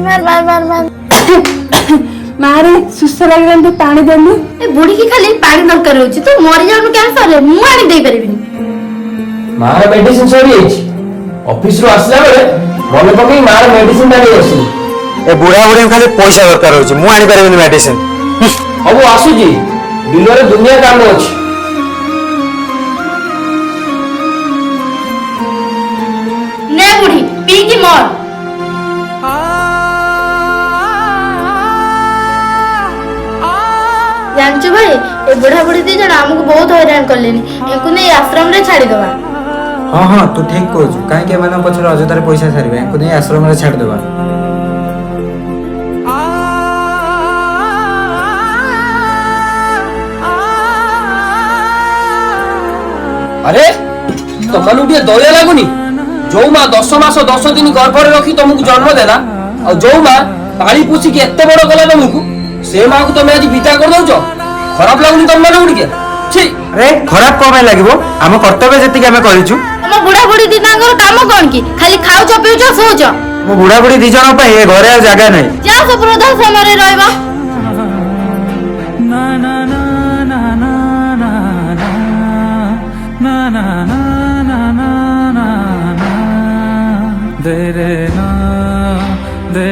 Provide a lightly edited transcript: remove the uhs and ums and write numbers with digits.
मार मार मार मार मारे सुस्थ लागलान तो पानी देलु ए बुढ़ी की खाली पानी दरकार होची तो मरि जानु कैंसर रे मु आनी देई परबिनी मार मेडिसिन सरी अछि ऑफिस रो आसला बेले मन पकई मार मेडिसिन ता नै आसी ए बुढ़ा बुढ़ी खाली पैसा दरकार होची मु आनी परबिनी मेडिसिन अब आसुजी बिलरे दुनिया काम अछि ने बुढ़ी पी की मर जानछु भाई ए बुढ़ा बुढ़ी दी जण हमको बहुत हैरान करलेनी एनको नै आश्रम रे छाड़ी दवा हां हां तू ठीक कहू काहे के माने पछर अजतार पैसा छाड़बे एनको नै आश्रम रे छाड़ देबा अरे तमन उठे दया लागुनी जो मां 10 मास 10 दिन गर्भ रे रखी तुमको जन्म देला और जो मां पाली पूछी के एते बड़ कला तुमको से मां को तुम आज विदा कर दउछो खराब लागुनी तुम माने उठ के छी अरे खराब को लागबो हम कर्तव्य जति के हम करिछु हम बुढ़ा बुढ़ी दिनांगर काम कोन की खाली खाउछ पिउछ सोउछ मो बुढ़ा बुढ़ी दी जण पे ए घरे आ जगह नै जा सब प्रधा समय रे रहबा ना ना ना ना ना ना ना ना ना ना ना दे रे ना दे